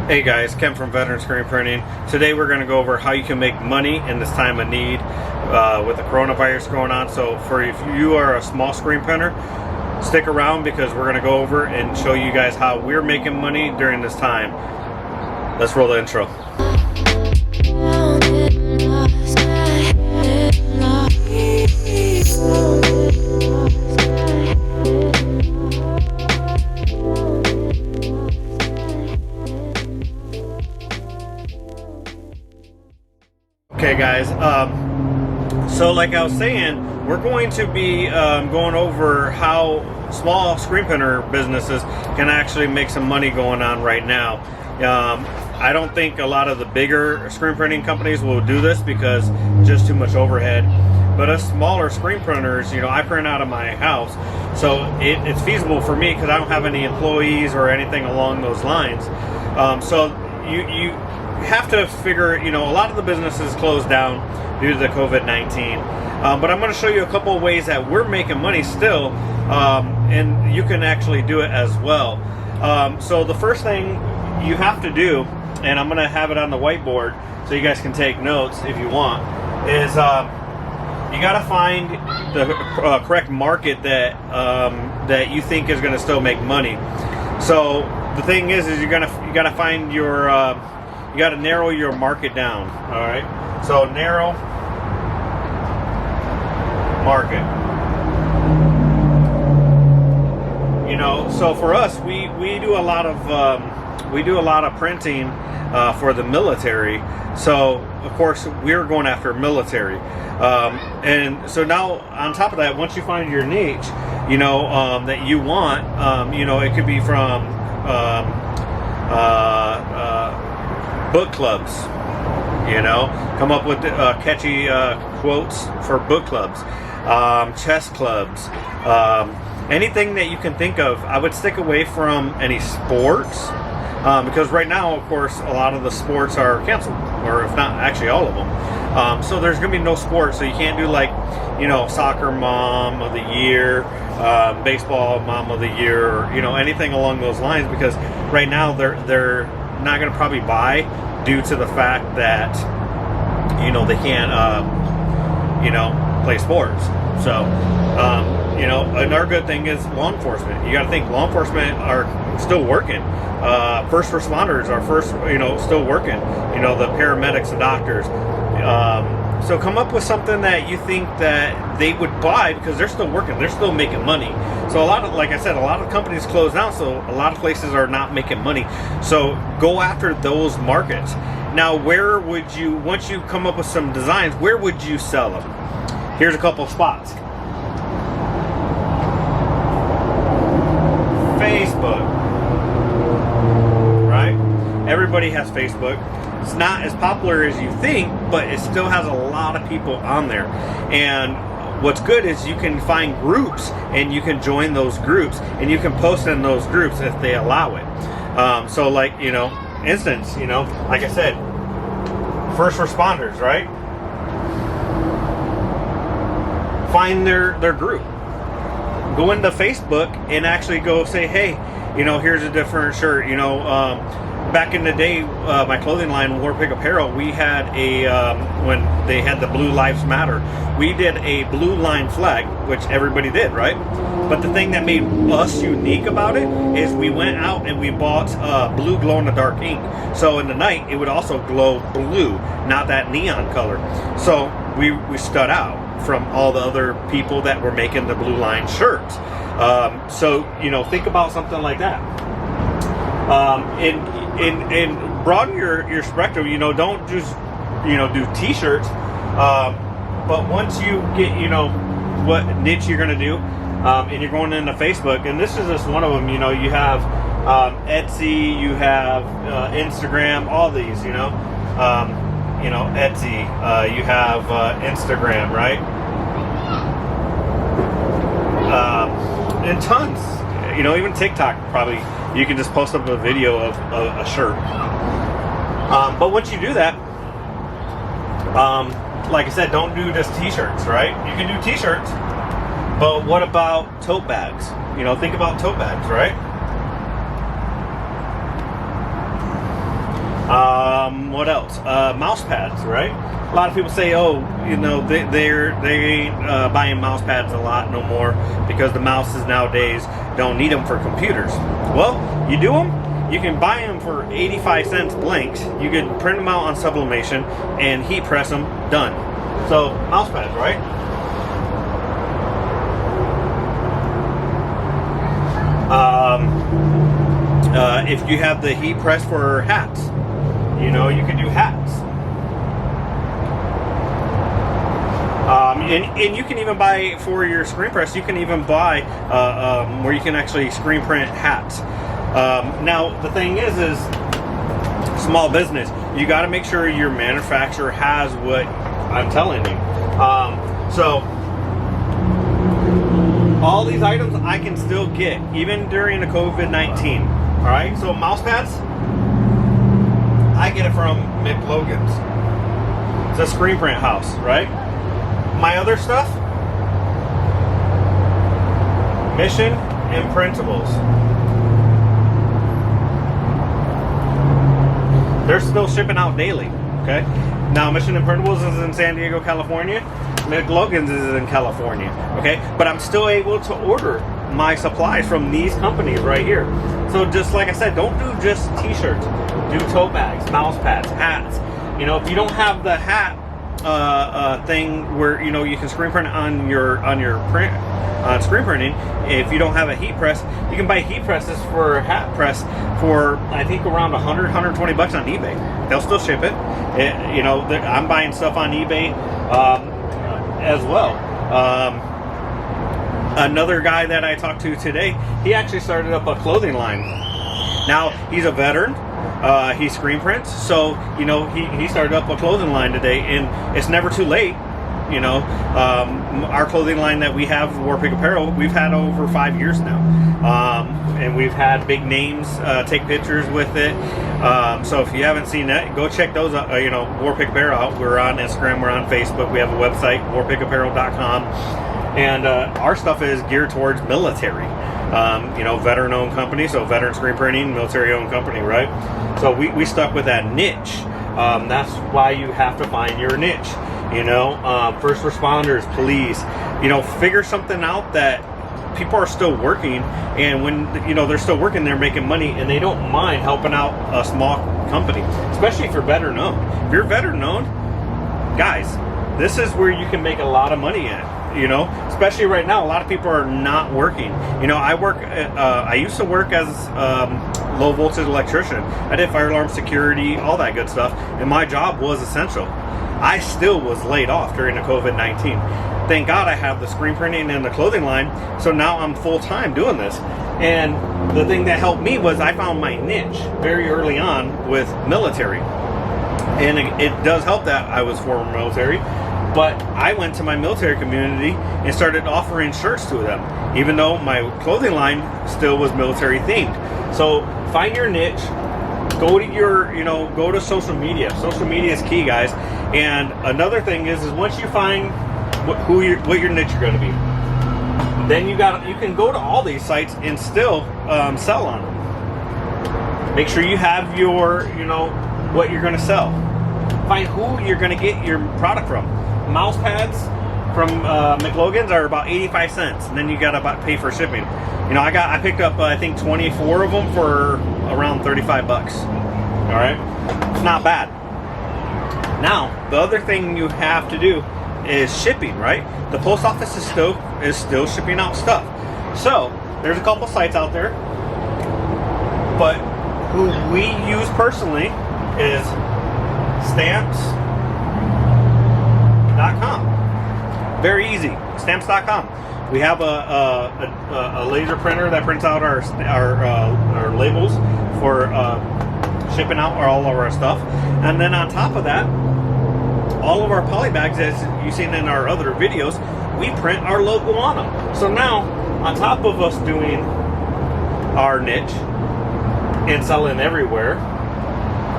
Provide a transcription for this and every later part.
Hey guys, Ken from Veteran Screen Printing. Today we're going to go over how you can make money in this time of need with the coronavirus going on. So if you are a small screen printer, stick around because we're going to go over and show you guys how we're making money during this time. Let's roll the intro. Okay guys, so like I was saying, we're going to be going over how small screen printer businesses can actually make some money going on right now. I don't think a lot of the bigger screen printing companies will do this because just too much overhead. But us smaller screen printers, you know, I print out of my house, so it's feasible for me because I don't have any employees or anything along those lines. So you have to figure, you know, a lot of the businesses closed down due to the COVID-19, but I'm going to show you a couple of ways that we're making money still, and you can actually do it as well. So the first thing you have to do, and I'm going to have it on the whiteboard so you guys can take notes if you want, is you got to find the correct market that that you think is going to still make money. So the thing is you got to find your you got to narrow your market down. All right, so narrow market. You know, so for us, we do a lot of printing for the military. So of course we're going after military, and so now on top of that, once you find your niche, you know, that you want, you know, it could be from book clubs, you know, come up with catchy quotes for book clubs, chess clubs, anything that you can think of. I would stick away from any sports, because right now, of course, a lot of the sports are canceled, or if not, actually all of them. So there's going to be no sports, so you can't do, like, you know, soccer mom of the year, baseball mom of the year, or, you know, anything along those lines, because right now they're not going to probably buy due to the fact that, you know, they can't you know, play sports. So you know, another good thing is law enforcement. You got to think law enforcement are still working. First responders are still working. You know, the paramedics, the doctors. So come up with something that you think that they would buy because they're still working, they're still making money. So a lot of, like I said, a lot of companies closed down, so a lot of places are not making money. So go after those markets. Now, where would you, once you come up with some designs, where would you sell them? Here's a couple of spots. Facebook, right? Everybody has Facebook. It's not as popular as you think, but it still has a lot of people on there. And what's good is you can find groups and you can join those groups and you can post in those groups if they allow it. So like, you know, instance, you know, like I said, first responders, right? Find their group. Go into Facebook and actually go say, hey, you know, here's a different shirt, you know, back in the day, my clothing line, Warpig Apparel, we had a, when they had the Blue Lives Matter, we did a blue line flag, which everybody did, right? But the thing that made us unique about it is we went out and we bought blue glow-in-the-dark ink. So in the night, it would also glow blue, not that neon color. So we stood out from all the other people that were making the blue line shirts. So, you know, think about something like that. And broaden your spectrum. You know, don't just, you know, do t-shirts, but once you get, you know, what niche you're going to do, and you're going into Facebook, and this is just one of them. You know, you have Etsy, you have Instagram, all these, you know, Etsy, you have Instagram, right? And tons, you know, even TikTok, probably you can just post up a video of a shirt. But once you do that, like I said, don't do just t-shirts, right? You can do t-shirts, but what about tote bags? You know, think about tote bags, right? What else? Mouse pads, right? A lot of people say, oh, you know, they ain't buying mouse pads a lot no more because the mouses nowadays don't need them for computers. Well, you do them. You can buy them for 85 cents blanks. You can print them out on sublimation and heat press them. Done. So mouse pads, right? If you have the heat press for hats, you know, you can do hats. And you can even buy for your screen press, you can even buy where you can actually screen print hats. Now, the thing is small business. You got to make sure your manufacturer has what I'm telling you. So all these items I can still get, even during the COVID-19. All right, so mouse pads, I get it from McLogan's. It's a screen print house, right? My other stuff, Mission Imprintables. They're still shipping out daily, okay? Now, Mission Imprintables is in San Diego, California. McLogan's is in California, okay? But I'm still able to order my supplies from these companies right here. So just like I said, don't do just t-shirts. Do tote bags, mouse pads, hats. You know, if you don't have the hat thing where, you know, you can screen print on your print screen printing, if you don't have a heat press, you can buy heat presses for a hat press for I think around 120 bucks on eBay. They'll still ship it. You know, I'm buying stuff on eBay as well. Another guy that I talked to today, he actually started up a clothing line. Now, he's a veteran. He screen prints, so you know he started up a clothing line today, and it's never too late. You know, our clothing line that we have, Warpig Apparel, we've had over 5 years now, and we've had big names take pictures with it. So if you haven't seen that, go check those out. You know, Warpig Apparel out. We're on Instagram, we're on Facebook. We have a website, warpigapparel.com, and our stuff is geared towards military. You know, veteran-owned company, so veteran screen printing, military-owned company, right? So we stuck with that niche. That's why you have to find your niche. You know, first responders, police. You know, figure something out that people are still working, and when you know they're still working, they're making money, and they don't mind helping out a small company, especially if you're veteran-owned. If you're veteran-owned, guys, this is where you can make a lot of money at. You know, especially right now, a lot of people are not working. You know, I used to work as low voltage electrician. I did fire alarm security, all that good stuff, and my job was essential. I still was laid off during the COVID-19. Thank God I have the screen printing and the clothing line, so now I'm full-time doing this. And the thing that helped me was I found my niche very early on with military. And it does help that I was former military. But I went to my military community and started offering shirts to them, even though my clothing line still was military themed. So find your niche, go to your, you know, go to social media. Social media is key, guys. And another thing is once you find what your niche are going to be, then you can go to all these sites and still sell on them. Make sure you have your, you know, what you're going to sell. Find who you're going to get your product from. Mouse pads from McLogan's are about 85 cents, and then you gotta pay for shipping. You know, I picked up I think 24 of them for around 35 bucks. All right, it's not bad. Now, the other thing you have to do is shipping, right? The post office is still shipping out stuff. So there's a couple sites out there, but who we use personally is Stamps.com. Very easy. Stamps.com. We have a laser printer that prints out our labels for shipping out all of our stuff, and then on top of that, all of our poly bags, as you've seen in our other videos, we print our logo on them. So now, on top of us doing our niche and selling everywhere,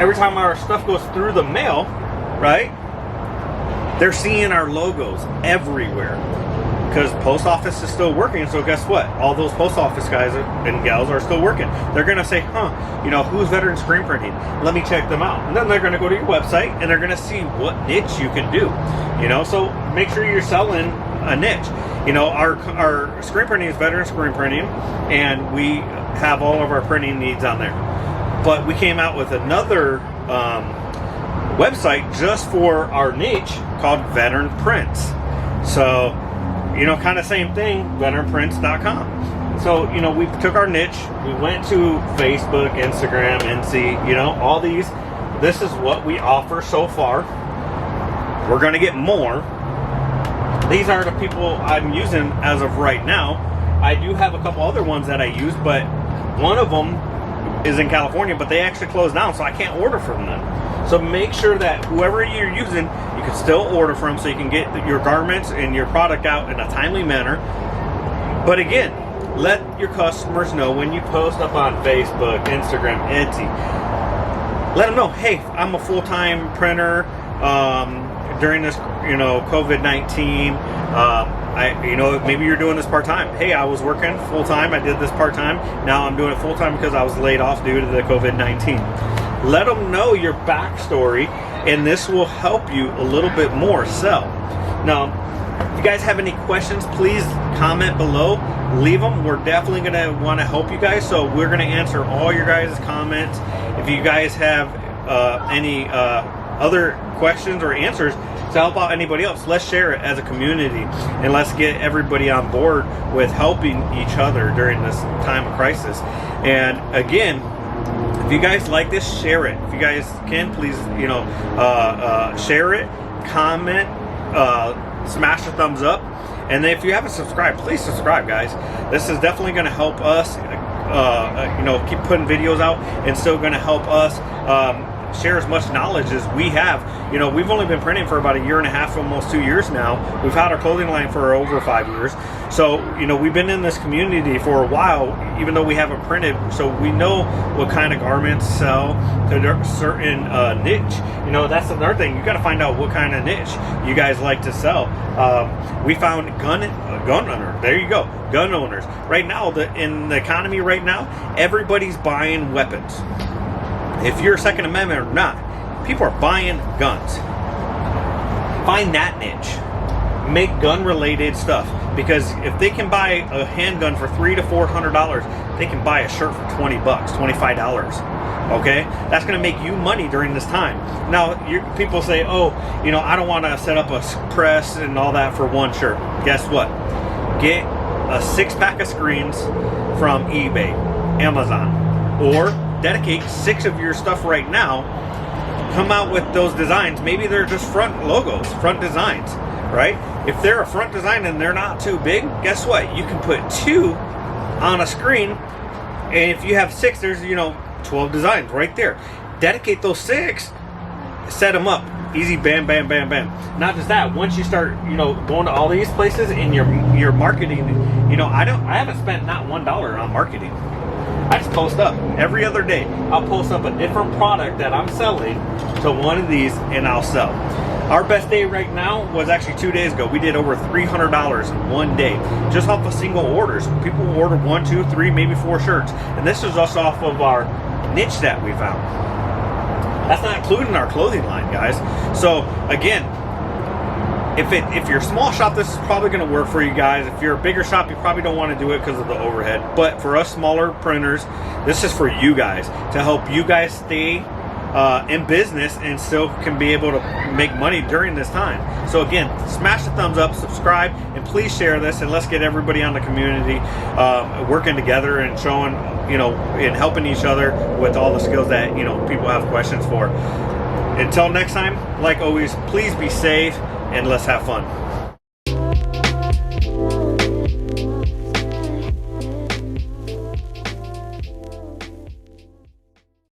every time our stuff goes through the mail, right? They're seeing our logos everywhere. because post office is still working. So guess what? All those post office guys and gals are still working. They're going to say, who's veteran screen printing? Let me check them out. And then they're going to go to your website and they're going to see what niche you can do. So make sure you're selling a niche. Our screen printing is veteran screen printing, and we have all of our printing needs on there. But we came out with another website just for our niche called Veteran Prints. So, kind of same thing, veteranprints.com. So, we took our niche, we went to Facebook, Instagram, NC, all these. This is what we offer so far. We're going to get more. These are the people I'm using as of right now. I do have a couple other ones that I use, but one of them is in California, but they actually closed down, so I can't order from them. So make sure that whoever you're using, you can still order from, so you can get your garments and your product out in a timely manner. But again, let your customers know when you post up on Facebook, Instagram, Etsy. Let them know, hey, I'm a full-time printer during this, COVID-19. Maybe you're doing this part-time. Hey, I was working full-time. I did this part-time. Now I'm doing it full-time because I was laid off due to the COVID-19. Let them know your backstory, and this will help you a little bit more sell. Now, if you guys have any questions, please comment below. Leave them. We're definitely going to want to help you guys, so we're going to answer all your guys' comments. If you guys have any other questions or answers to help out anybody else, let's share it as a community, and let's get everybody on board with helping each other during this time of crisis. And again, if you guys like this, share it. If you guys can, please, share it, comment, smash the thumbs up, and then if you haven't subscribed, please subscribe, guys. This is definitely going to help us, keep putting videos out, and still going to help us share as much knowledge as we have. We've only been printing for about 1.5 years, almost 2 years now. We've had our clothing line for over 5 years. So, we've been in this community for a while, even though we haven't printed. So we know what kind of garments sell to a certain niche. That's another thing. You got to find out what kind of niche you guys like to sell. We found gun owner. There you go. Gun owners. Right now, in the economy right now, everybody's buying weapons. If you're Second Amendment or not, people are buying guns. Find that niche. Make gun-related stuff, because if they can buy a handgun for $300 to $400, they can buy a shirt for $20, $25. Okay, that's going to make you money during this time. Now, people say, I don't want to set up a press and all that for one shirt. Guess what? Get a 6-pack of screens from eBay, Amazon, or dedicate 6 of your stuff right now. Come out with those designs. Maybe they're just front logos, front designs, right? If they're a front design and they're not too big, guess what? You can put 2 on a screen, and if you have 6, there's 12 designs right there. Dedicate those 6, set them up. Easy, bam, bam, bam, bam. Not just that. Once you start, going to all these places in your marketing, I haven't spent not $1 on marketing. I just post up every other day. I'll post up a different product that I'm selling to one of these, and I'll sell. Our best day right now was actually 2 days ago. We did over $300 in one day, just off of single orders. People order 1, 2, 3, maybe 4 shirts, and this is just off of our niche that we found. That's not including our clothing line, guys. So again, if you're a small shop, this is probably going to work for you guys. If you're a bigger shop, you probably don't want to do it because of the overhead. But for us smaller printers, this is for you guys, to help you guys stay in business and still can be able to make money during this time. So again, smash the thumbs up, subscribe, and please share this, and let's get everybody on the community working together and showing, and helping each other with all the skills that people have questions for. Until next time, like always, please be safe and let's have fun.